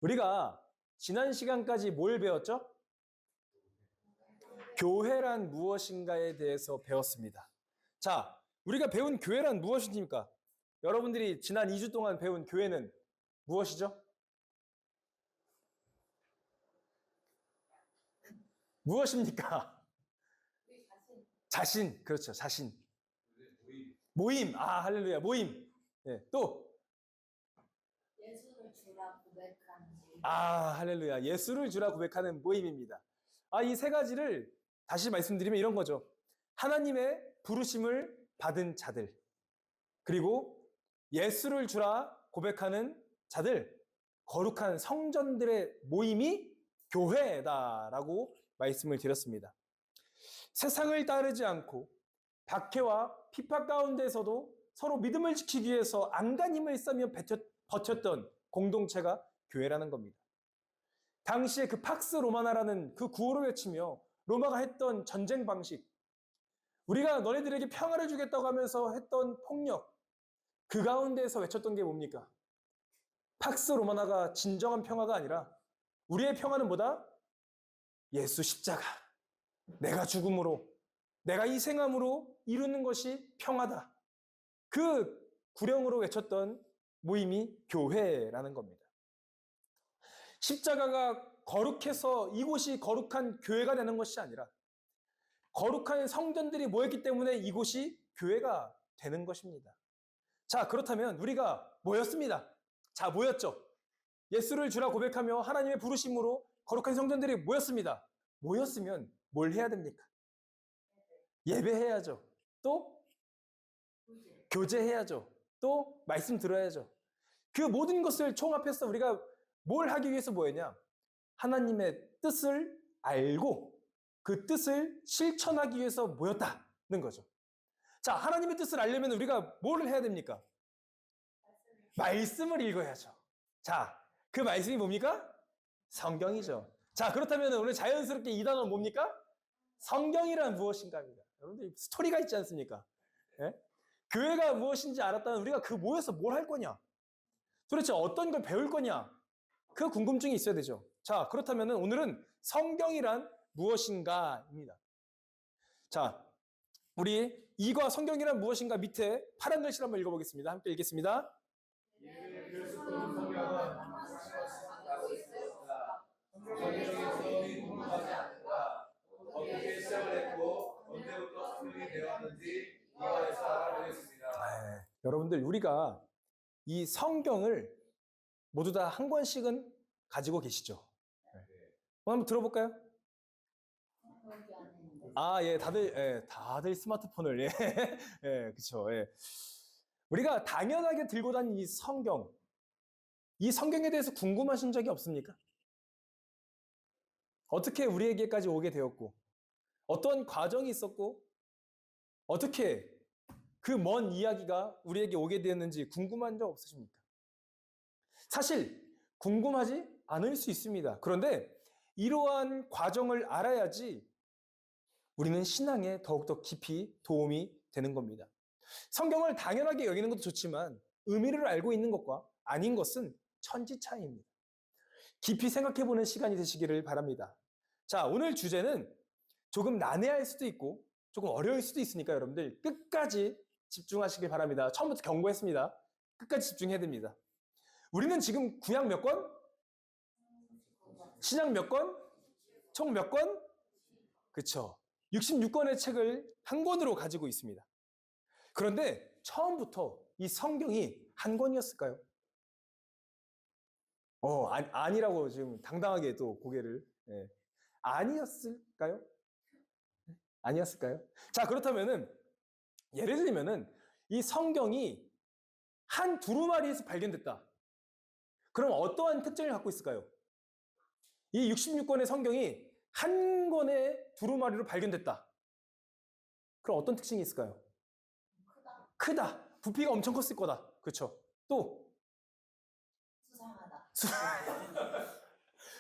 우리가 지난 시간까지 뭘 배웠죠? 교회란 무엇인가에 대해서 배웠습니다. 자, 우리가 배운 교회란 무엇입니까? 여러분들이 지난 2주 동안 배운 교회는 무엇이죠? 무엇입니까? 자신. 그렇죠. 자신. 모임. 아, 할렐루야. 모임. 네, 또. 예수를 주라 고백하는 모임. 아, 할렐루야. 예수를 주라 고백하는 모임입니다. 아, 이 세 가지를 다시 말씀드리면 이런 거죠. 하나님의 부르심을 받은 자들, 그리고 예수를 주라 고백하는 자들, 거룩한 성전들의 모임이 교회다라고 말씀을 드렸습니다. 세상을 따르지 않고 박해와 핍박 가운데서도 서로 믿음을 지키기 위해서 안간 힘을 쓰며 버텼던 공동체가 교회라는 겁니다. 당시에 그 팍스 로마나라는 그 구호를 외치며 로마가 했던 전쟁 방식, 우리가 너네들에게 평화를 주겠다고 하면서 했던 폭력, 그 가운데에서 외쳤던 게 뭡니까? 팍스 로마나가 진정한 평화가 아니라 우리의 평화는 뭐다? 예수 십자가, 내가 죽음으로, 내가 희생함으로 이루는 것이 평화다. 그 구령으로 외쳤던 모임이 교회라는 겁니다. 십자가가 거룩해서 이곳이 거룩한 교회가 되는 것이 아니라 거룩한 성전들이 모였기 때문에 이곳이 교회가 되는 것입니다. 자, 그렇다면 우리가 모였습니다. 자, 모였죠. 예수를 주라 고백하며 하나님의 부르심으로 거룩한 성전들이 모였습니다. 모였으면 뭘 해야 됩니까? 예배해야죠. 또 교제해야죠. 또 말씀 들어야죠. 그 모든 것을 총합해서 우리가 뭘 하기 위해서 모였냐? 하나님의 뜻을 알고 그 뜻을 실천하기 위해서 모였다는 거죠. 자, 하나님의 뜻을 알려면 우리가 뭘 해야 됩니까? 말씀을 읽어야죠. 자, 그 말씀이 뭡니까? 성경이죠. 자, 그렇다면 오늘 자연스럽게 이 단어는 뭡니까? 성경이란 무엇인가입니다. 여러분들 스토리가 있지 않습니까? 예? 교회가 무엇인지 알았다면 우리가 그 모여서 뭘 할 거냐? 도대체 어떤 걸 배울 거냐? 그 궁금증이 있어야 되죠. 자, 그렇다면 오늘은 성경이란 무엇인가입니다. 자, 우리 이과 성경이란 무엇인가 밑에 파란 글씨를 한번 읽어보겠습니다. 함께 읽겠습니다. 어떻게 시작을 했고 언제부터 성경이 되었는지 이와에서 알아보겠습니다. 여러분들 우리가 이 성경을 모두 다 한 권씩은 가지고 계시죠? 한번 들어볼까요? 아, 예, 다들 스마트폰을, 예, 예, 그쵸, 예. 우리가 당연하게 들고 다니는 이 성경에 대해서 궁금하신 적이 없습니까? 어떻게 우리에게까지 오게 되었고, 어떤 과정이 있었고, 어떻게 그 먼 이야기가 우리에게 오게 되었는지 궁금한 적 없으십니까? 사실 궁금하지 않을 수 있습니다. 그런데 이러한 과정을 알아야지 우리는 신앙에 더욱더 깊이 도움이 되는 겁니다. 성경을 당연하게 여기는 것도 좋지만 의미를 알고 있는 것과 아닌 것은 천지 차이입니다. 깊이 생각해보는 시간이 되시기를 바랍니다. 자, 오늘 주제는 조금 난해할 수도 있고 조금 어려울 수도 있으니까 여러분들 끝까지 집중하시길 바랍니다. 처음부터 경고했습니다. 끝까지 집중해야 됩니다. 우리는 지금 구약 몇 권? 신약 몇 권? 총 몇 권? 그쵸. 66권의 책을 한 권으로 가지고 있습니다. 그런데 처음부터 이 성경이 한 권이었을까요? 아니라고 지금 당당하게 또 고개를. 예. 아니었을까요? 아니었을까요? 자, 그렇다면은 예를 들면은 이 성경이 한 두루마리에서 발견됐다. 그럼 어떠한 특징을 갖고 있을까요? 이 66권의 성경이 한 권의 두루마리로 발견됐다. 그럼 어떤 특징이 있을까요? 크다. 부피가 엄청 컸을 거다. 그렇죠? 또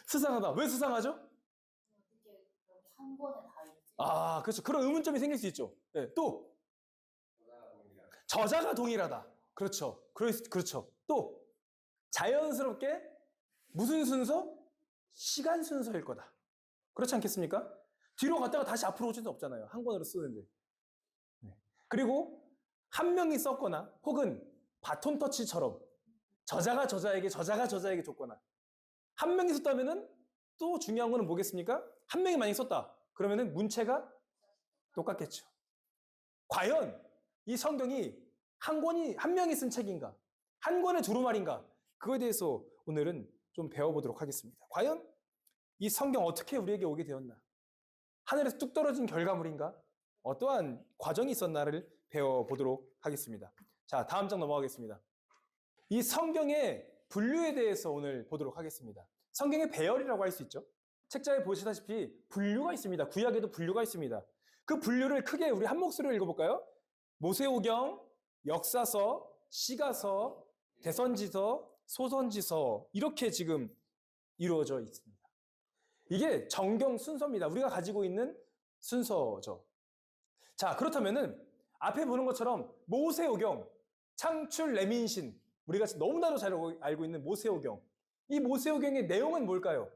수상하다. 왜 수상하죠? 어떻게 한 번에 다 읽지? 아, 그렇죠. 그런 의문점이 생길 수 있죠. 네, 또 저자가 동일하다. 그렇죠. 그렇죠. 또 자연스럽게 무슨 순서? 시간 순서일 거다. 그렇지 않겠습니까? 뒤로 갔다가 다시 앞으로 올 수는 없잖아요. 한 권으로 쓰는데. 네. 그리고 한 명이 썼거나 혹은 바톤 터치처럼 저자가 저자에게 줬거나 한 명이 썼다면은 또 중요한 거는 뭐겠습니까? 한 명이 만약에 썼다. 그러면은 문체가 똑같겠죠. 과연 이 성경이 한 명이 쓴 책인가? 한 권의 두루마리인가? 그거에 대해서 오늘은 좀 배워보도록 하겠습니다. 과연 이 성경 어떻게 우리에게 오게 되었나? 하늘에서 뚝 떨어진 결과물인가? 어떠한 과정이 있었나를 배워보도록 하겠습니다. 자, 다음 장 넘어가겠습니다. 이 성경의 분류에 대해서 오늘 보도록 하겠습니다. 성경의 배열이라고 할 수 있죠. 책자에 보시다시피 분류가 있습니다. 구약에도 분류가 있습니다. 그 분류를 크게 우리 한 목소리로 읽어볼까요? 모세오경, 역사서, 시가서, 대선지서, 소선지서 이렇게 지금 이루어져 있습니다. 이게 정경 순서입니다. 우리가 가지고 있는 순서죠. 자, 그렇다면은 앞에 보는 것처럼 모세오경, 창출 레민신, 우리가 너무나도 잘 알고 있는 모세오경. 이 모세오경의 내용은 뭘까요?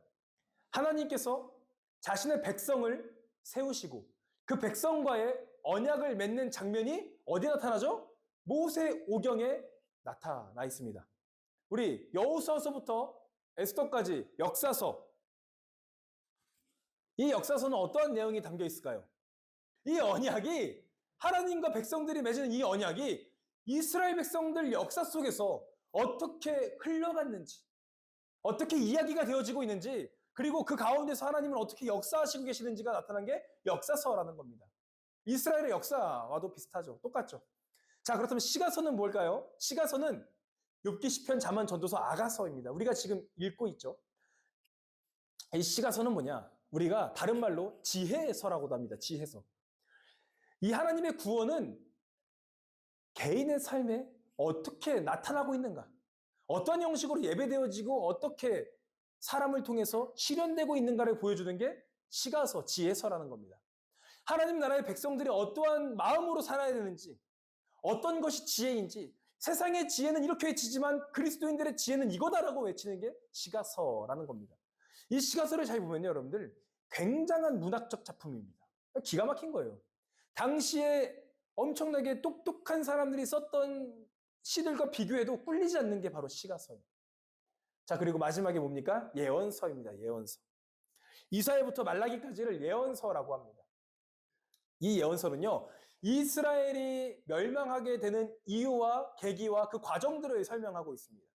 하나님께서 자신의 백성을 세우시고 그 백성과의 언약을 맺는 장면이 어디에 나타나죠? 모세오경에 나타나 있습니다. 우리 여호수아서부터 에스더까지 역사서, 이 역사서는 어떠한 내용이 담겨 있을까요? 이 언약이 하나님과 백성들이 맺은 이 언약이 이스라엘 백성들 역사 속에서 어떻게 흘러갔는지, 어떻게 이야기가 되어지고 있는지, 그리고 그 가운데서 하나님은 어떻게 역사하시고 계시는지가 나타난 게 역사서라는 겁니다. 이스라엘의 역사와도 비슷하죠. 똑같죠. 자, 그렇다면 시가서는 뭘까요? 시가서는 욥기, 시편, 잠언, 전도서, 아가서입니다. 우리가 지금 읽고 있죠. 이 시가서는 뭐냐? 우리가 다른 말로 지혜서라고도 합니다. 지혜서. 이 하나님의 구원은 개인의 삶에 어떻게 나타나고 있는가? 어떤 형식으로 예배되어지고 어떻게 사람을 통해서 실현되고 있는가를 보여주는 게 시가서, 지혜서라는 겁니다. 하나님 나라의 백성들이 어떠한 마음으로 살아야 되는지, 어떤 것이 지혜인지, 세상의 지혜는 이렇게 외치지만 그리스도인들의 지혜는 이거다라고 외치는 게 시가서라는 겁니다. 이 시가서를 잘 보면요, 여러분들 굉장한 문학적 작품입니다. 기가 막힌 거예요. 당시에 엄청나게 똑똑한 사람들이 썼던 시들과 비교해도 꿀리지 않는 게 바로 시가서예요. 자, 그리고 마지막에 뭡니까? 예언서입니다. 예언서. 이사야부터 말라기까지를 예언서라고 합니다. 이 예언서는요, 이스라엘이 멸망하게 되는 이유와 계기와 그 과정들을 설명하고 있습니다.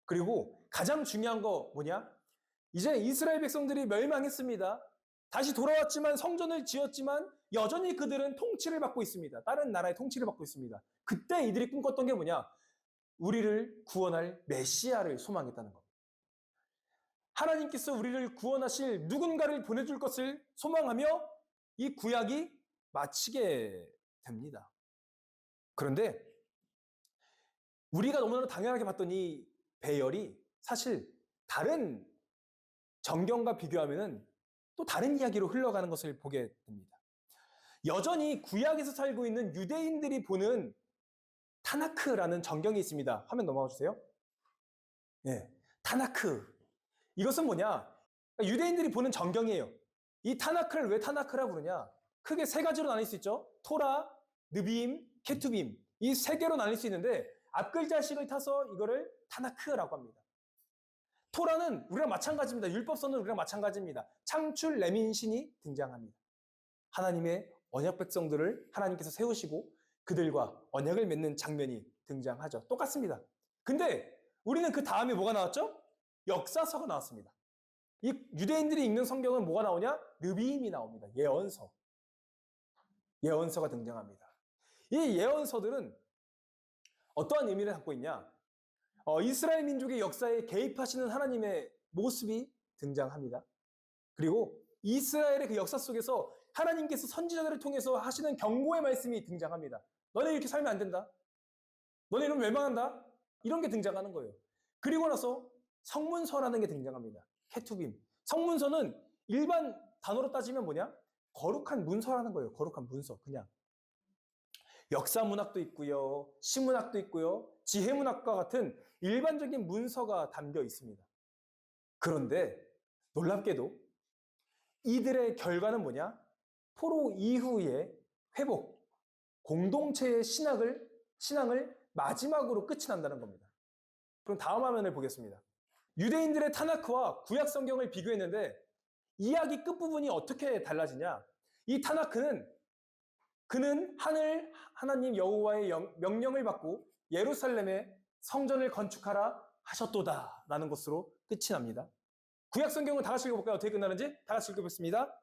그리고 가장 중요한 거 뭐냐? 이제 이스라엘 백성들이 멸망했습니다. 다시 돌아왔지만 성전을 지었지만 여전히 그들은 통치를 받고 있습니다. 다른 나라의 통치를 받고 있습니다. 그때 이들이 꿈꿨던 게 뭐냐? 우리를 구원할 메시아를 소망했다는 겁니다. 하나님께서 우리를 구원하실 누군가를 보내줄 것을 소망하며 이 구약이 마치게 됩니다. 그런데 우리가 너무나 당연하게 봤던 이 배열이 사실 다른 정경과 비교하면 또 다른 이야기로 흘러가는 것을 보게 됩니다. 여전히 구약에서 살고 있는 유대인들이 보는 타나크라는 정경이 있습니다. 화면 넘어가 주세요. 네, 타나크. 이것은 뭐냐? 유대인들이 보는 정경이에요. 이 타나크를 왜 타나크라고 그러냐? 크게 세 가지로 나눌 수 있죠. 토라, 느비임, 케투빔. 이 세 개로 나눌 수 있는데 앞글자식을 타서 이거를 타나크라고 합니다. 토라는 우리랑 마찬가지입니다. 율법서는 우리랑 마찬가지입니다. 창출 레민신이 등장합니다. 하나님의 언약 백성들을 하나님께서 세우시고 그들과 언약을 맺는 장면이 등장하죠. 똑같습니다. 근데 우리는 그 다음에 뭐가 나왔죠? 역사서가 나왔습니다. 이 유대인들이 읽는 성경은 뭐가 나오냐? 느비임이 나옵니다. 예언서. 예언서가 등장합니다. 이 예언서들은 어떠한 의미를 갖고 있냐? 이스라엘 민족의 역사에 개입하시는 하나님의 모습이 등장합니다. 그리고 이스라엘의 그 역사 속에서 하나님께서 선지자들을 통해서 하시는 경고의 말씀이 등장합니다. 너네 이렇게 살면 안 된다. 너네 이러면 멸망한다. 이런 게 등장하는 거예요. 그리고 나서 성문서라는 게 등장합니다. 케투빔. 성문서는 일반 단어로 따지면 뭐냐? 거룩한 문서라는 거예요. 거룩한 문서. 그냥. 역사문학도 있고요. 시문학도 있고요. 지혜문학과 같은 일반적인 문서가 담겨 있습니다. 그런데 놀랍게도 이들의 결과는 뭐냐? 포로 이후의 회복, 공동체의 신앙을 마지막으로 끝이 난다는 겁니다. 그럼 다음 화면을 보겠습니다. 유대인들의 타나크와 구약 성경을 비교했는데 이야기 끝부분이 어떻게 달라지냐? 이 타나크는 그는 하나님 여호와의 명령을 받고 예루살렘에 성전을 건축하라 하셨도다 라는 것으로 끝이 납니다. 구약 성경은 다 같이 읽어볼까요? 어떻게 끝나는지? 다 같이 읽어보겠습니다.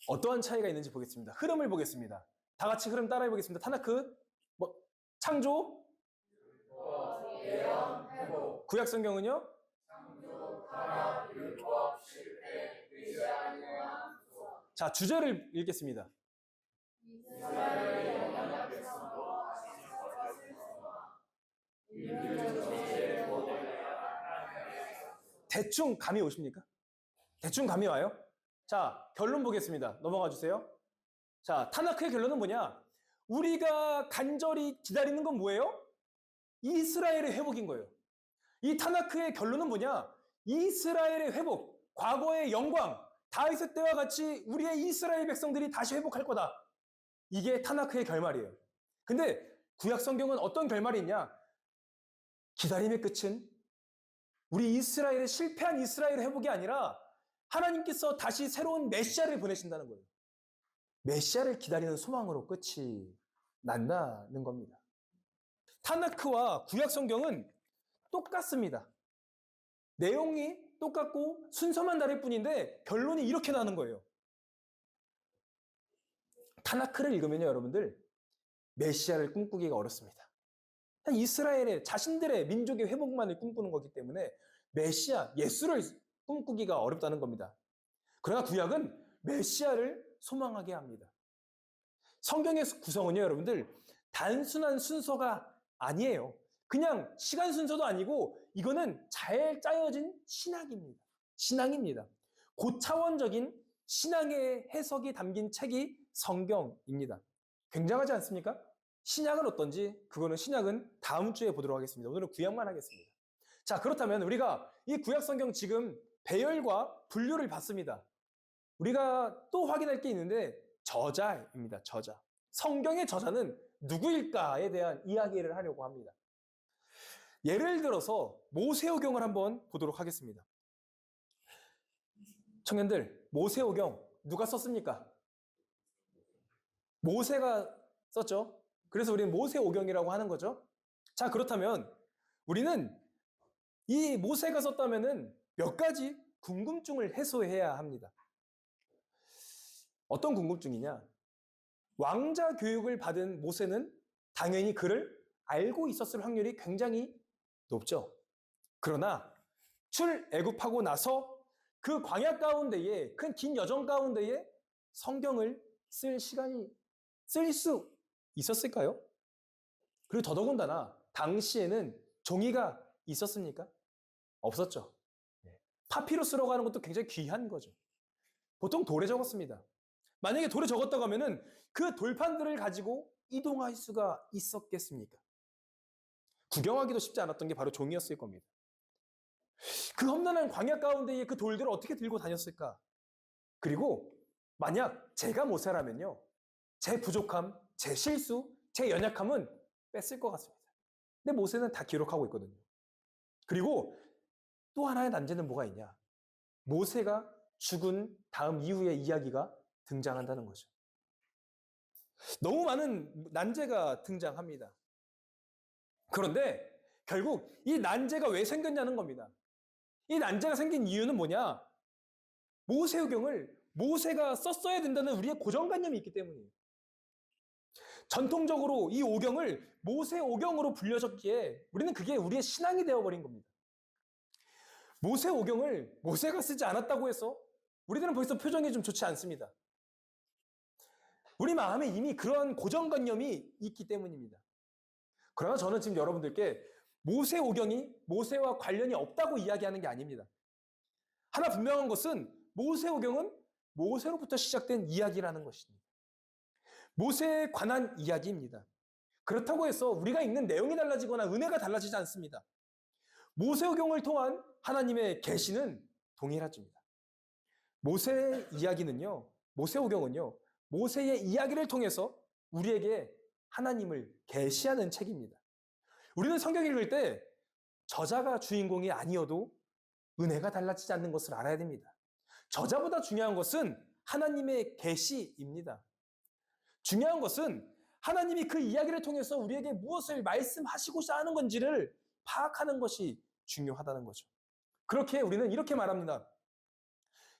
어떠한 차이가 있는지 보겠습니다. 흐름을 보겠습니다. 다 같이 흐름 따라해 보겠습니다. 타나크, 창조, 구약 성경은요? 자, 주제를 읽겠습니다. 대충 감이 오십니까? 대충 감이 와요? 자, 결론 보겠습니다. 넘어가 주세요. 자, 타나크의 결론은 뭐냐? 우리가 간절히 기다리는 건 뭐예요? 이스라엘의 회복인 거예요. 이 타나크의 결론은 뭐냐? 이스라엘의 회복, 과거의 영광, 다윗의 때와 같이 우리의 이스라엘 백성들이 다시 회복할 거다. 이게 타나크의 결말이에요. 근데 구약 성경은 어떤 결말이 있냐? 기다림의 끝은 우리 이스라엘의 실패한 이스라엘의 회복이 아니라 하나님께서 다시 새로운 메시아를 보내신다는 거예요. 메시아를 기다리는 소망으로 끝이 난다는 겁니다. 타나크와 구약 성경은 똑같습니다. 내용이 똑같고 순서만 다를 뿐인데 결론이 이렇게 나는 거예요. 타나크를 읽으면요, 여러분들 메시아를 꿈꾸기가 어렵습니다. 이스라엘의 자신들의 민족의 회복만을 꿈꾸는 거기 때문에 메시아, 예수를 꿈꾸기가 어렵다는 겁니다. 그러나 구약은 메시아를 소망하게 합니다. 성경의 구성은요, 여러분들 단순한 순서가 아니에요. 그냥 시간 순서도 아니고 이거는 잘 짜여진 신앙입니다. 고차원적인 신앙의 해석이 담긴 책이 성경입니다. 굉장하지 않습니까? 신약은 어떤지 그거는 신약은 다음 주에 보도록 하겠습니다. 오늘은 구약만 하겠습니다. 자, 그렇다면 우리가 이 구약 성경 지금 배열과 분류를 봤습니다. 우리가 또 확인할 게 있는데 저자입니다. 저자. 성경의 저자는 누구일까에 대한 이야기를 하려고 합니다. 예를 들어서 모세오경을 한번 보도록 하겠습니다. 청년들, 모세오경 누가 썼습니까? 모세가 썼죠. 그래서 우리는 모세오경이라고 하는 거죠. 자, 그렇다면 우리는 이 모세가 썼다면은 몇 가지 궁금증을 해소해야 합니다. 어떤 궁금증이냐? 왕자 교육을 받은 모세는 당연히 그를 알고 있었을 확률이 굉장히 높죠. 그러나 출애굽하고 나서 그 광야 가운데에 그 긴 여정 가운데에 성경을 쓸 수 있었을까요? 그리고 더더군다나 당시에는 종이가 있었습니까? 없었죠. 파피루스라고 하는 것도 굉장히 귀한 거죠. 보통 돌에 적었습니다. 만약에 돌에 적었다고 하면은 그 돌판들을 가지고 이동할 수가 있었겠습니까? 구경하기도 쉽지 않았던 게 바로 종이었을 겁니다. 그 험난한 광야 가운데에 그 돌들을 어떻게 들고 다녔을까? 그리고 만약 제가 모세라면요, 제 부족함, 제 실수, 제 연약함은 뺐을 것 같습니다. 근데 모세는 다 기록하고 있거든요. 그리고 또 하나의 난제는 뭐가 있냐? 모세가 죽은 다음 이후의 이야기가 등장한다는 거죠. 너무 많은 난제가 등장합니다. 그런데 결국 이 난제가 왜 생겼냐는 겁니다. 이 난제가 생긴 이유는 뭐냐? 모세오경을 모세가 썼어야 된다는 우리의 고정관념이 있기 때문이에요. 전통적으로 이 오경을 모세오경으로 불려졌기에 우리는 그게 우리의 신앙이 되어버린 겁니다. 모세오경을 모세가 쓰지 않았다고 해서 우리들은 벌써 표정이 좀 좋지 않습니다. 우리 마음에 이미 그런 고정관념이 있기 때문입니다. 그러나 저는 지금 여러분들께 모세오경이 모세와 관련이 없다고 이야기하는 게 아닙니다. 하나 분명한 것은 모세오경은 모세로부터 시작된 이야기라는 것입니다. 모세에 관한 이야기입니다. 그렇다고 해서 우리가 읽는 내용이 달라지거나 은혜가 달라지지 않습니다. 모세오경을 통한 하나님의 계시는 동일하십니다. 모세의 이야기는요, 모세오경은요, 모세의 이야기를 통해서 우리에게 하나님을 계시하는 책입니다. 우리는 성경 읽을 때 저자가 주인공이 아니어도 은혜가 달라지지 않는 것을 알아야 됩니다. 저자보다 중요한 것은 하나님의 계시입니다. 중요한 것은 하나님이 그 이야기를 통해서 우리에게 무엇을 말씀하시고자 하는 건지를 파악하는 것이 중요하다는 거죠. 그렇게 우리는 이렇게 말합니다.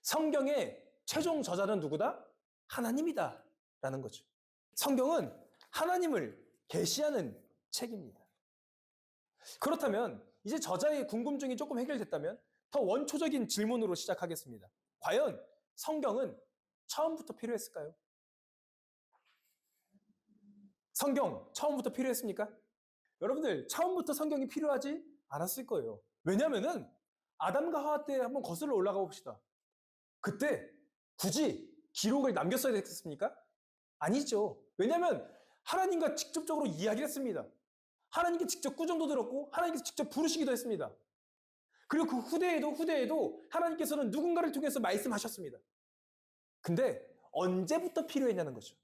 성경의 최종 저자는 누구다? 하나님이다 라는 거죠. 성경은 하나님을 계시하는 책입니다. 그렇다면 이제 저자의 궁금증이 조금 해결됐다면 더 원초적인 질문으로 시작하겠습니다. 과연 성경은 처음부터 필요했을까요? 성경 처음부터 필요했습니까? 여러분들 처음부터 성경이 필요하지 않았을 거예요. 왜냐하면 아담과 하와 때 한번 거슬러 올라가 봅시다. 그때 굳이 기록을 남겼어야 됐겠습니까? 아니죠. 왜냐하면 하나님과 직접적으로 이야기를 했습니다. 하나님께 직접 꾸중도 들었고 하나님께서 직접 부르시기도 했습니다. 그리고 그 후대에도 하나님께서는 누군가를 통해서 말씀하셨습니다. 근데 언제부터 필요했냐는 거죠.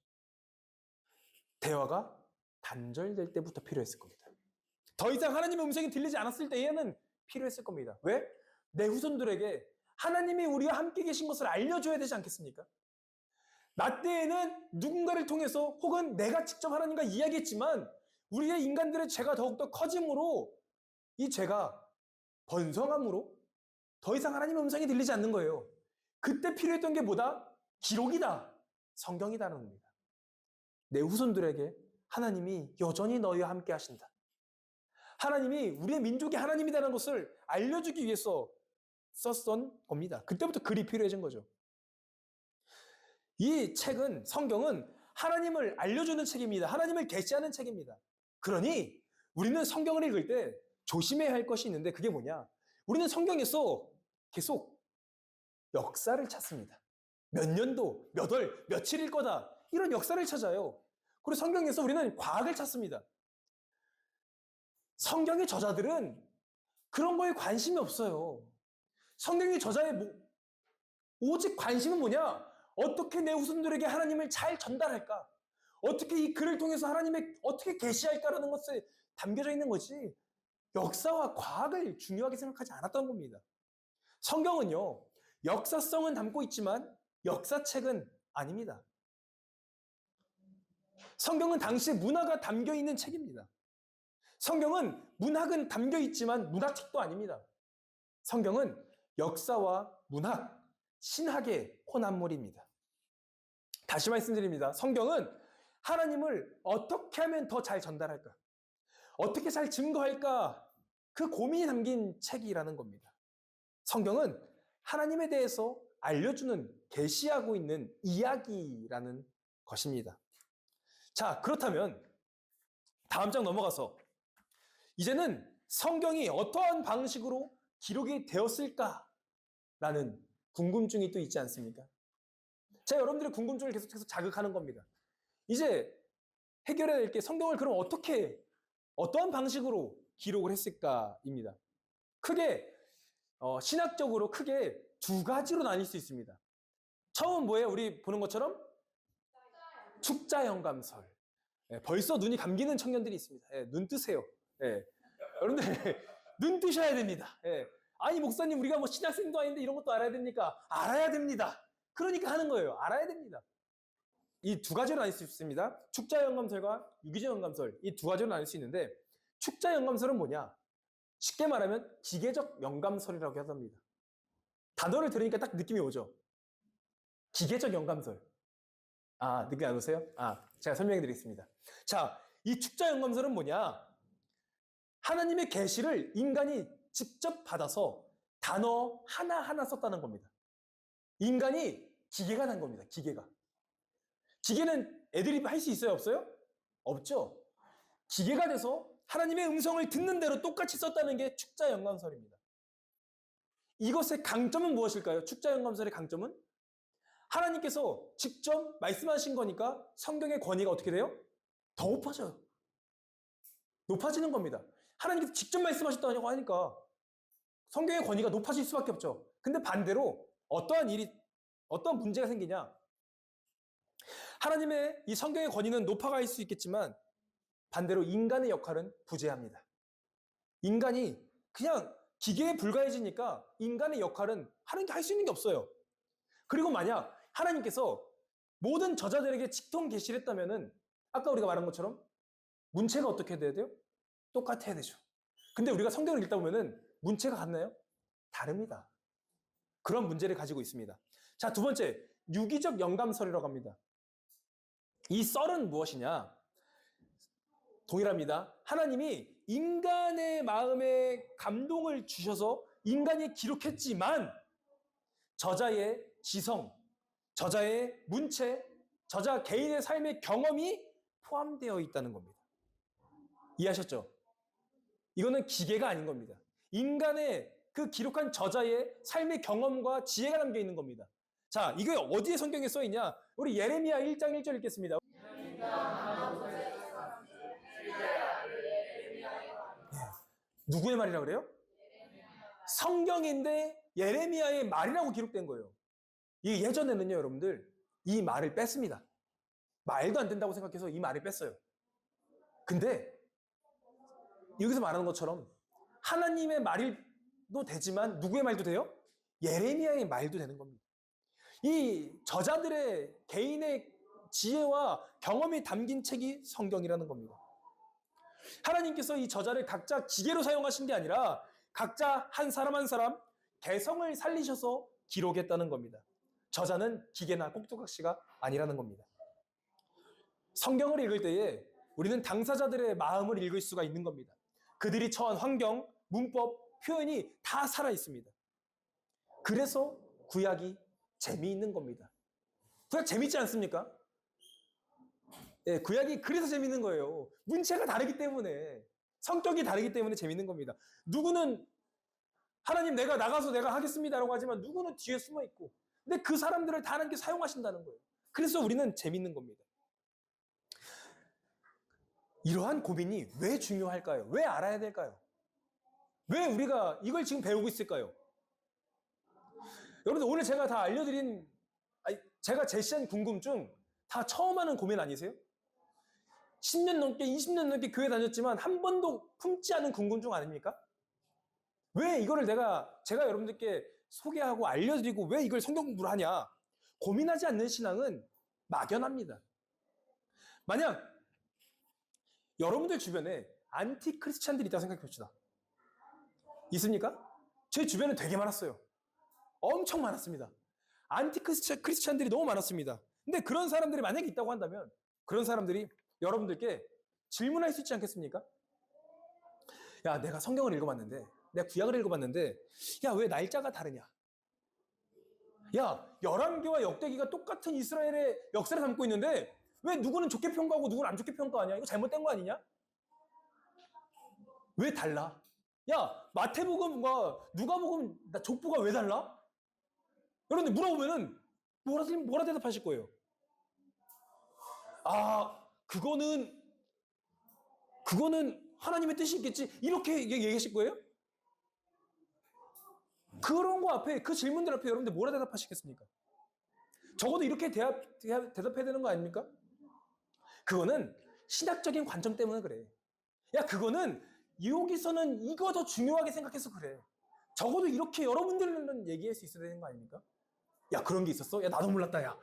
대화가 단절될 때부터 필요했을 겁니다. 더 이상 하나님의 음성이 들리지 않았을 때에는 필요했을 겁니다. 왜? 내 후손들에게 하나님이 우리와 함께 계신 것을 알려줘야 되지 않겠습니까? 나 때에는 누군가를 통해서 혹은 내가 직접 하나님과 이야기했지만 우리의 인간들의 죄가 더욱더 커짐으로 이 죄가 번성함으로 더 이상 하나님의 음성이 들리지 않는 거예요. 그때 필요했던 게 뭐다? 기록이다. 성경이다라는 겁니다. 내 후손들에게 하나님이 여전히 너희와 함께 하신다. 하나님이 우리의 민족이 하나님이라는 것을 알려주기 위해서 썼던 겁니다. 그때부터 글이 필요해진 거죠. 이 책은, 성경은 하나님을 알려주는 책입니다. 하나님을 계시하는 책입니다. 그러니 우리는 성경을 읽을 때 조심해야 할 것이 있는데 그게 뭐냐? 우리는 성경에서 계속 역사를 찾습니다. 몇 년도, 몇 월, 며칠일 거다. 이런 역사를 찾아요. 그리고 성경에서 우리는 과학을 찾습니다. 성경의 저자들은 그런 거에 관심이 없어요. 성경의 저자의 오직 관심은 뭐냐? 어떻게 내 후손들에게 하나님을 잘 전달할까? 어떻게 이 글을 통해서 하나님의 어떻게 계시할까라는 것에 담겨져 있는 거지. 역사와 과학을 중요하게 생각하지 않았던 겁니다. 성경은요, 역사성은 담고 있지만 역사책은 아닙니다. 성경은 당시의 문화가 담겨 있는 책입니다. 성경은 문학은 담겨 있지만 문학책도 아닙니다. 성경은 역사와 문학, 신학의 혼합물입니다. 다시 말씀드립니다. 성경은 하나님을 어떻게 하면 더 잘 전달할까? 어떻게 잘 증거할까? 그 고민이 담긴 책이라는 겁니다. 성경은 하나님에 대해서 알려주는, 계시하고 있는 이야기라는 것입니다. 자, 그렇다면 다음 장 넘어가서 이제는 성경이 어떠한 방식으로 기록이 되었을까라는 궁금증이 또 있지 않습니까? 제가 여러분들의 궁금증을 계속해서 자극하는 겁니다. 이제 해결해야 될 게 성경을 그럼 어떠한 방식으로 기록을 했을까입니다. 크게 신학적으로 크게 두 가지로 나뉠 수 있습니다. 처음 뭐예요? 우리 보는 것처럼 축자영감설. 벌써 눈이 감기는 청년들이 있습니다. 눈 뜨세요. 여러분들 눈 뜨셔야 됩니다. 아니 목사님 우리가 뭐 신학생도 아닌데 이런 것도 알아야 됩니까? 알아야 됩니다. 그러니까 하는 거예요. 알아야 됩니다. 이 두 가지로 나뉠 수 있습니다. 축자영감설과 유기적영감설, 이 두 가지로 나뉠 수 있는데 축자영감설은 뭐냐? 쉽게 말하면 기계적 영감설이라고 합니다. 단어를 들으니까 딱 느낌이 오죠? 기계적 영감설. 느낌 안 오세요? 제가 설명해 드리겠습니다. 자, 이 축자영감설은 뭐냐? 하나님의 계시를 인간이 직접 받아서 단어 하나하나 썼다는 겁니다. 인간이 기계가 난 겁니다. 기계는 애드립 할 수 있어요? 없어요? 없죠. 기계가 돼서 하나님의 음성을 듣는 대로 똑같이 썼다는 게 축자영감설입니다. 이것의 강점은 무엇일까요? 축자영감설의 강점은? 하나님께서 직접 말씀하신 거니까 성경의 권위가 어떻게 돼요? 더 높아져요. 높아지는 겁니다. 하나님께서 직접 말씀하셨다고 하니까 성경의 권위가 높아질 수밖에 없죠. 근데 반대로 어떠한 문제가 생기냐? 하나님의 이 성경의 권위는 높아갈 수 있겠지만 반대로 인간의 역할은 부재합니다. 인간이 그냥 기계에 불과해지니까 인간의 역할은 하는 게 할 수 있는 게 없어요. 그리고 만약 하나님께서 모든 저자들에게 직통 계시를 했다면은 아까 우리가 말한 것처럼 문체가 어떻게 돼야 돼요? 똑같아야 되죠. 근데 우리가 성경을 읽다 보면은 문체가 같나요? 다릅니다. 그런 문제를 가지고 있습니다. 자, 두 번째, 유기적 영감설이라고 합니다. 이 썰은 무엇이냐? 동일합니다. 하나님이 인간의 마음에 감동을 주셔서 인간이 기록했지만 저자의 지성, 저자의 문체, 저자 개인의 삶의 경험이 포함되어 있다는 겁니다. 이해하셨죠? 이거는 기계가 아닌 겁니다. 인간의 그 기록한 저자의 삶의 경험과 지혜가 담겨 있는 겁니다. 자, 이게 어디에 성경에 써 있냐? 우리 예레미야 1장 1절 읽겠습니다. 누구의 말이라고 그래요? 성경인데 예레미야의 말이라고 기록된 거예요. 이 예전에는요, 여러분들, 이 말을 뺐습니다. 말도 안 된다고 생각해서 이 말을 뺐어요. 근데 여기서 말하는 것처럼 하나님의 말도 되지만 누구의 말도 돼요? 예레미야의 말도 되는 겁니다. 이 저자들의 개인의 지혜와 경험이 담긴 책이 성경이라는 겁니다. 하나님께서 이 저자를 각자 기계로 사용하신 게 아니라 각자 한 사람 한 사람 개성을 살리셔서 기록했다는 겁니다. 저자는 기계나 꼭두각시가 아니라는 겁니다. 성경을 읽을 때에 우리는 당사자들의 마음을 읽을 수가 있는 겁니다. 그들이 처한 환경, 문법, 표현이 다 살아 있습니다. 그래서 구약이 재미있는 겁니다. 구약 재밌지 않습니까? 예, 구약이 그래서 재밌는 거예요. 문체가 다르기 때문에, 성격이 다르기 때문에 재밌는 겁니다. 누구는 하나님 내가 나가서 내가 하겠습니다라고 하지만 누구는 뒤에 숨어 있고, 근데 그 사람들을 다 하나님께 사용하신다는 거예요. 그래서 우리는 재밌는 겁니다. 이러한 고민이 왜 중요할까요? 왜 알아야 될까요? 왜 우리가 이걸 지금 배우고 있을까요? 여러분들 오늘 제가 다 알려드린, 제가 제시한 궁금증 다 처음 하는 고민 아니세요? 10년 넘게 20년 넘게 교회 다녔지만 한 번도 품지 않은 궁금증 아닙니까? 왜 이거를 제가 여러분들께 소개하고 알려드리고 왜 이걸 성경 공부를 하냐? 고민하지 않는 신앙은 막연합니다. 만약 여러분들 주변에 안티 크리스찬들이 있다고 생각해 봅시다. 있습니까? 제 주변에 되게 많았어요. 엄청 많았습니다. 안티 크리스찬들이 너무 많았습니다. 근데 그런 사람들이 만약에 있다고 한다면 그런 사람들이 여러분들께 질문할 수 있지 않겠습니까? 야, 내가 성경을 읽어봤는데, 내가 구약을 읽어봤는데, 야, 왜 날짜가 다르냐? 야, 열왕기와 역대기가 똑같은 이스라엘의 역사를 담고 있는데 왜 누구는 좋게 평가하고 누구는 안 좋게 평가하냐? 이거 잘못된 거 아니냐? 왜 달라? 야, 마태복음과 누가복음, 족보가 왜 달라? 여러분들 물어보면은 뭐라 대답하실 거예요? 아, 그거는 하나님의 뜻이 있겠지. 이렇게 얘기하실 거예요? 그런 거 앞에, 그 질문들 앞에 여러분들 뭐라 대답하시겠습니까? 적어도 이렇게 대답해야 되는 거 아닙니까? 그거는 신학적인 관점 때문에 그래. 야, 그거는 여기서는 이거 더 중요하게 생각해서 그래. 적어도 이렇게 여러분들은 얘기할 수 있어야 되는 거 아닙니까? 야, 그런 게 있었어? 야, 나도 몰랐다, 야.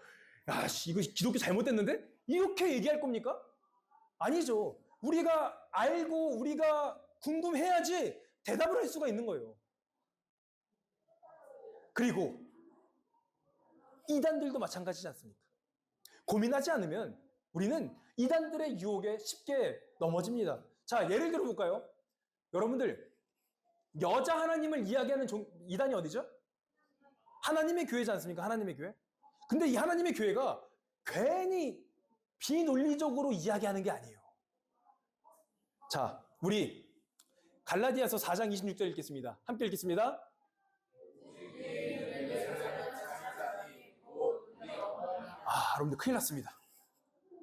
야, 씨, 이거 기독교 잘못됐는데? 이렇게 얘기할 겁니까? 아니죠. 우리가 알고 우리가 궁금해야지 대답을 할 수가 있는 거예요. 그리고 이단들도 마찬가지지 않습니까? 고민하지 않으면 우리는 이단들의 유혹에 쉽게 넘어집니다. 자, 예를 들어 볼까요? 여러분들, 여자 하나님을 이야기하는 이단이 어디죠? 하나님의 교회지 않습니까? 하나님의 교회. 근데 이 하나님의 교회가 괜히 비논리적으로 이야기하는 게 아니에요. 자, 우리 갈라디아서 4장 26절 읽겠습니다. 함께 읽겠습니다. 여러분들 큰일 났습니다.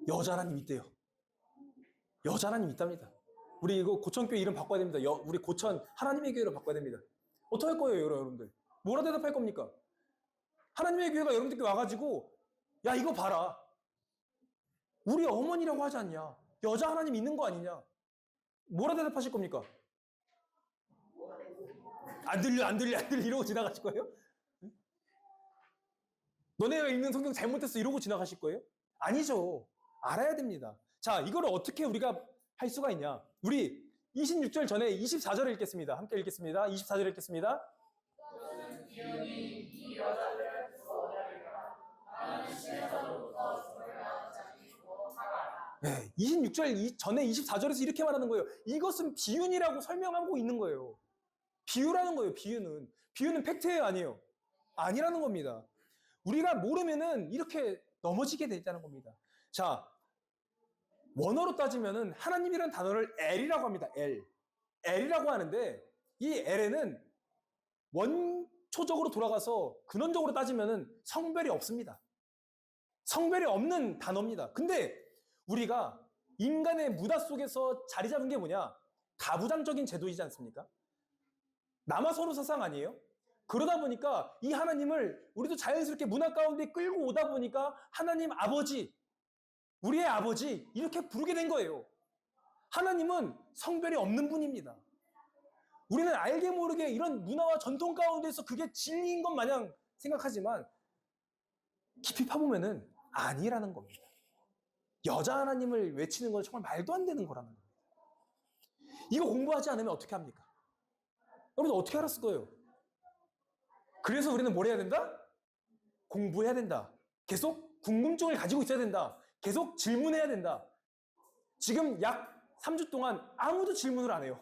여자 하나님 있대요. 여자 하나님 있답니다. 우리 이거 고천교회 이름 바꿔야 됩니다. 우리 고천 하나님의 교회로 바꿔야 됩니다. 어떻게 할 거예요, 여러분들? 뭐라 대답할 겁니까? 하나님의 교회가 여러분들께 와가지고 야 이거 봐라. 우리 어머니라고 하지 않냐? 여자 하나님 있는 거 아니냐? 뭐라 대답하실 겁니까? 안 들려 이러고 지나가실 거예요? 너네가 읽는 성경 잘못했어 이러고 지나가실 거예요? 아니죠. 알아야 됩니다. 자, 이걸 어떻게 우리가 할 수가 있냐? 우리 26절 전에 24절을 읽겠습니다. 함께 읽겠습니다. 24절 읽겠습니다. 네, 26절 전에 24절에서 이렇게 말하는 거예요. 이것은 비윤이라고 설명하고 있는 거예요. 비유라는 거예요, 비유는. 비유는 팩트예요, 아니에요? 아니라는 겁니다. 우리가 모르면은 이렇게 넘어지게 돼 있다는 겁니다. 자, 원어로 따지면은 하나님이라는 단어를 L이라고 합니다. L이라고 하는데 이 L에는 원초적으로 돌아가서 근원적으로 따지면은 성별이 없습니다. 성별이 없는 단어입니다. 근데 우리가 인간의 문화 속에서 자리 잡은 게 뭐냐? 가부장적인 제도이지 않습니까? 남아서로 사상 아니에요? 그러다 보니까 이 하나님을 우리도 자연스럽게 문화 가운데 끌고 오다 보니까 하나님 아버지, 우리의 아버지 이렇게 부르게 된 거예요. 하나님은 성별이 없는 분입니다. 우리는 알게 모르게 이런 문화와 전통 가운데서 그게 진리인 것 마냥 생각하지만 깊이 파보면은 아니라는 겁니다. 여자 하나님을 외치는 건 정말 말도 안 되는 거라는 겁니다. 이거 공부하지 않으면 어떻게 합니까? 여러분 어떻게 알았을 거예요? 그래서 우리는 뭘 해야 된다? 공부해야 된다. 계속 궁금증을 가지고 있어야 된다. 계속 질문해야 된다. 지금 약 3주 동안 아무도 질문을 안 해요.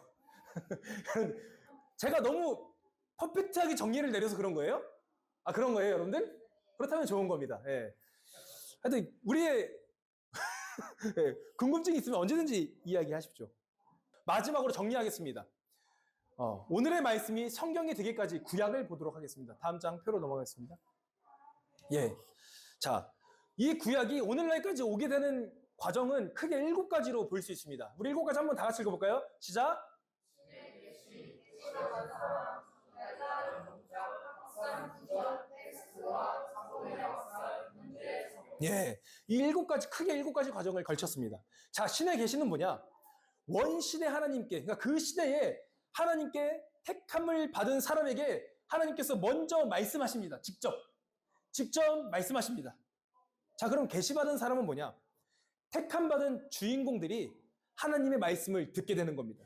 제가 너무 퍼펙트하게 정리를 내려서 그런 거예요? 아, 그런 거예요, 여러분들? 그렇다면 좋은 겁니다. 예. 하여튼, 우리의 예, 궁금증이 있으면 언제든지 이야기하십시오. 마지막으로 정리하겠습니다. 오늘의 말씀이 성경이 되기까지 구약을 보도록 하겠습니다. 다음 장 표로 넘어가겠습니다. 예. 자, 이 구약이 오늘날까지 오게 되는 과정은 크게 7가지로 볼 수 있습니다. 우리 7가지 한번 다 같이 읽어볼까요? 시작! 예, 이 7가지, 크게 7가지 과정을 걸쳤습니다. 자, 신의 계시는 뭐냐? 원시대 하나님께, 그러니까 그 시대에 하나님께 택함을 받은 사람에게 하나님께서 먼저 말씀하십니다. 직접 말씀하십니다. 자, 그럼 계시받은 사람은 뭐냐? 택함받은 주인공들이 하나님의 말씀을 듣게 되는 겁니다.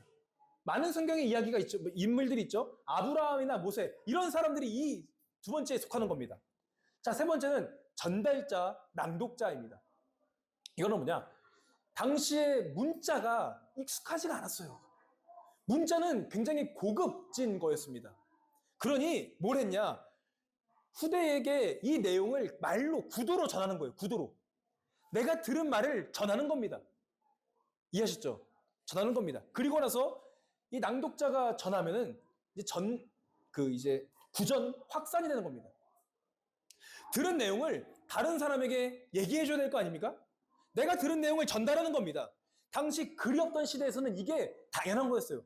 많은 성경에 이야기가 있죠. 인물들이 있죠. 아브라함이나 모세, 이런 사람들이 이 두 번째에 속하는 겁니다. 자, 세 번째는 전달자, 낭독자입니다. 이거는 뭐냐? 당시에 문자가 익숙하지가 않았어요. 문자는 굉장히 고급진 거였습니다. 그러니 뭘 했냐? 후대에게 이 내용을 말로, 구도로 전하는 거예요. 구도로. 내가 들은 말을 전하는 겁니다. 이해하셨죠? 전하는 겁니다. 그리고 나서 이 낭독자가 전하면은 이제 구전 확산이 되는 겁니다. 들은 내용을 다른 사람에게 얘기해줘야 될 거 아닙니까? 내가 들은 내용을 전달하는 겁니다. 당시 글이 없던 시대에서는 이게 당연한 거였어요.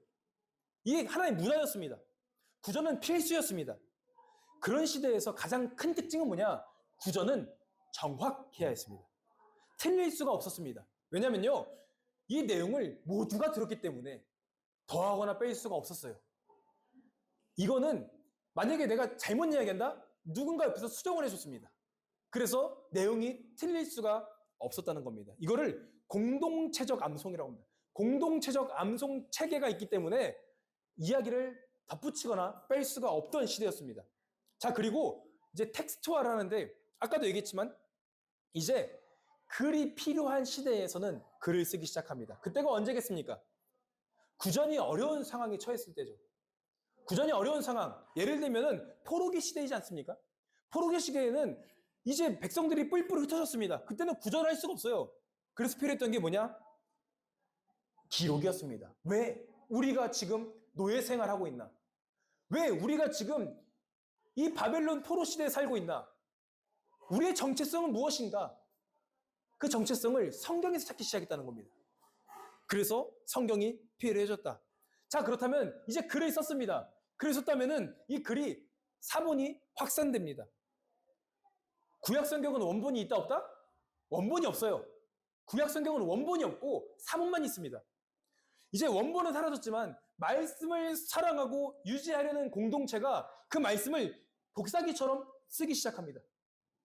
이게 하나의 문화였습니다. 구전은 필수였습니다. 그런 시대에서 가장 큰 특징은 뭐냐? 구전은 정확해야 했습니다. 틀릴 수가 없었습니다. 왜냐면요, 이 내용을 모두가 들었기 때문에 더하거나 뺄 수가 없었어요. 이거는 만약에 내가 잘못 이야기한다? 누군가 옆에서 수정을 해줬습니다. 그래서 내용이 틀릴 수가 없었다는 겁니다. 이거를 공동체적 암송이라고 합니다. 공동체적 암송 체계가 있기 때문에 이야기를 덧붙이거나 뺄 수가 없던 시대였습니다. 자, 그리고 이제 텍스트화를 하는데 아까도 얘기했지만 이제 글이 필요한 시대에서는 글을 쓰기 시작합니다. 그때가 언제겠습니까? 구전이 어려운 상황에 처했을 때죠. 구전이 어려운 상황, 예를 들면은 포로기 시대이지 않습니까? 포로기 시대에는 이제 백성들이 뿔뿔 흩어졌습니다. 그때는 구전할 수가 없어요. 그래서 필요했던 게 뭐냐? 기록이었습니다. 왜 우리가 지금 노예 생활하고 있나? 왜 우리가 지금 이 바벨론 포로 시대에 살고 있나? 우리의 정체성은 무엇인가? 그 정체성을 성경에서 찾기 시작했다는 겁니다. 그래서 성경이 피해를 해줬다. 자, 그렇다면 이제 글을 썼습니다. 글을 썼다면은 이 글이 사본이 확산됩니다. 구약 성경은 원본이 있다 없다? 원본이 없어요. 구약 성경은 원본이 없고 사본만 있습니다. 이제 원본은 사라졌지만 말씀을 사랑하고 유지하려는 공동체가 그 말씀을 복사기처럼 쓰기 시작합니다.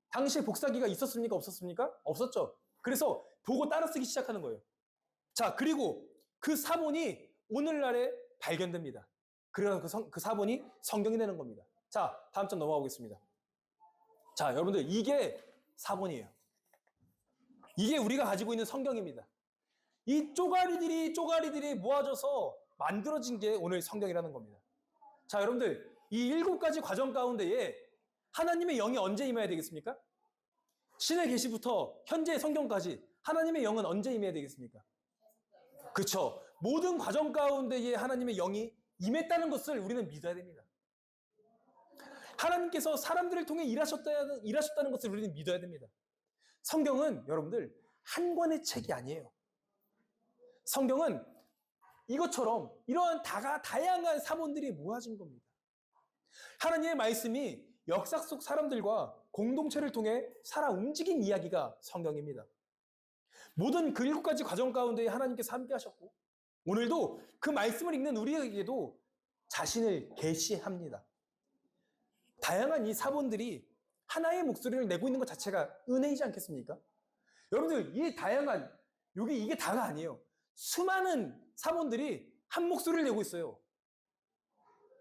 당시에 복사기가 있었습니까? 없었습니까? 없었죠. 그래서 보고 따라 쓰기 시작하는 거예요. 자, 그리고 그 사본이 오늘날에 발견됩니다. 그래서 그 사본이 성경이 되는 겁니다. 자, 다음 점 넘어가 보겠습니다. 자, 여러분들, 이게 사본이에요. 이게 우리가 가지고 있는 성경입니다. 이 쪼가리들이 모아져서 만들어진 게 오늘 성경이라는 겁니다. 자, 여러분들, 이 7가지 과정 가운데에 하나님의 영이 언제 임해야 되겠습니까? 신의 계시부터 현재의 성경까지 하나님의 영은 언제 임해야 되겠습니까? 그렇죠. 모든 과정 가운데에 하나님의 영이 임했다는 것을 우리는 믿어야 됩니다. 하나님께서 사람들을 통해 일하셨다는 것을 우리는 믿어야 됩니다. 성경은 여러분들 한 권의 책이 아니에요. 성경은 이것처럼 이러한 다양한 사본들이 모아진 겁니다. 하나님의 말씀이 역사 속 사람들과 공동체를 통해 살아 움직인 이야기가 성경입니다. 모든 그 7가지 과정 가운데 하나님께서 함께 하셨고 오늘도 그 말씀을 읽는 우리에게도 자신을 계시합니다. 다양한 이 사본들이 하나의 목소리를 내고 있는 것 자체가 은혜이지 않겠습니까? 여러분들, 이 다양한 이게 다가 아니에요. 수많은 사본들이 한 목소리를 내고 있어요.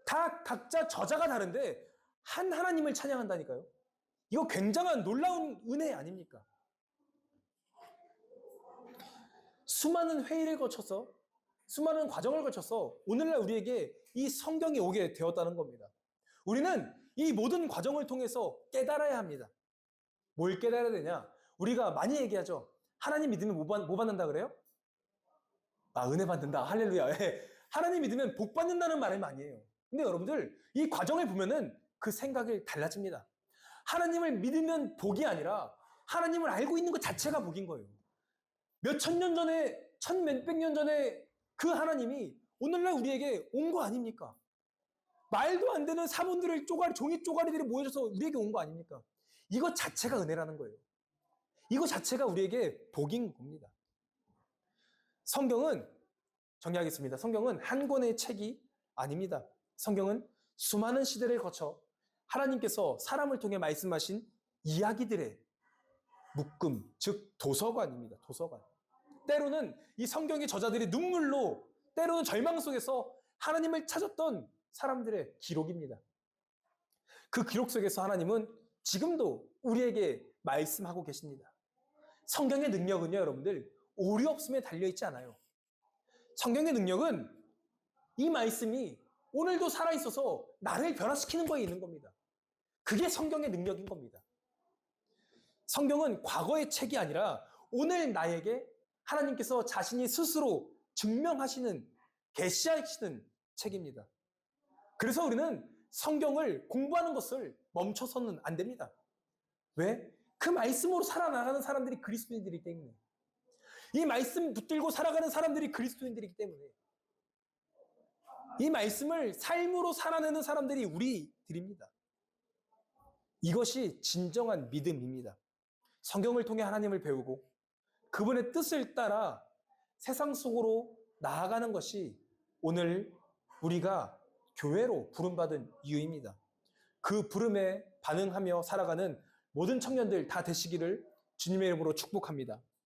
다 각자 저자가 다른데 한 하나님을 찬양한다니까요. 이거 굉장한 놀라운 은혜 아닙니까? 수많은 회의를 거쳐서 수많은 과정을 거쳐서 오늘날 우리에게 이 성경이 오게 되었다는 겁니다. 우리는 이 모든 과정을 통해서 깨달아야 합니다. 뭘 깨달아야 되냐? 우리가 많이 얘기하죠. 하나님 믿으면 뭐 받는다 그래요? 아, 은혜 받는다. 할렐루야. 예. 하나님 믿으면 복 받는다는 말을 많이 해요. 근데 여러분들, 이 과정을 보면은 그 생각이 달라집니다. 하나님을 믿으면 복이 아니라 하나님을 알고 있는 것 자체가 복인 거예요. 몇천 년 전에, 몇백 년 전에 그 하나님이 오늘날 우리에게 온 거 아닙니까? 말도 안 되는 사본들을 종이 쪼가리들이 모여져서 우리에게 온 거 아닙니까? 이것 자체가 은혜라는 거예요. 이것 자체가 우리에게 복인 겁니다. 성경은, 정리하겠습니다. 성경은 한 권의 책이 아닙니다. 성경은 수많은 시대를 거쳐 하나님께서 사람을 통해 말씀하신 이야기들의 묶음, 즉 도서관입니다. 도서관. 때로는 이 성경의 저자들이 눈물로, 때로는 절망 속에서 하나님을 찾았던 사람들의 기록입니다. 그 기록 속에서 하나님은 지금도 우리에게 말씀하고 계십니다. 성경의 능력은요, 여러분들, 오류 없음에 달려있지 않아요. 성경의 능력은 이 말씀이 오늘도 살아있어서 나를 변화시키는 거에 있는 겁니다. 그게 성경의 능력인 겁니다. 성경은 과거의 책이 아니라 오늘 나에게 하나님께서 자신이 스스로 증명하시는, 계시하시는 책입니다. 그래서 우리는 성경을 공부하는 것을 멈춰서는 안 됩니다. 왜? 그 말씀으로 살아나가는 사람들이 그리스도인들이기 때문에. 이 말씀 붙들고 살아가는 사람들이 그리스도인들이기 때문에. 이 말씀을 삶으로 살아내는 사람들이 우리들입니다. 이것이 진정한 믿음입니다. 성경을 통해 하나님을 배우고 그분의 뜻을 따라 세상 속으로 나아가는 것이 오늘 우리가 교회로 부름받은 이유입니다. 그 부름에 반응하며 살아가는 모든 청년들 다 되시기를 주님의 이름으로 축복합니다.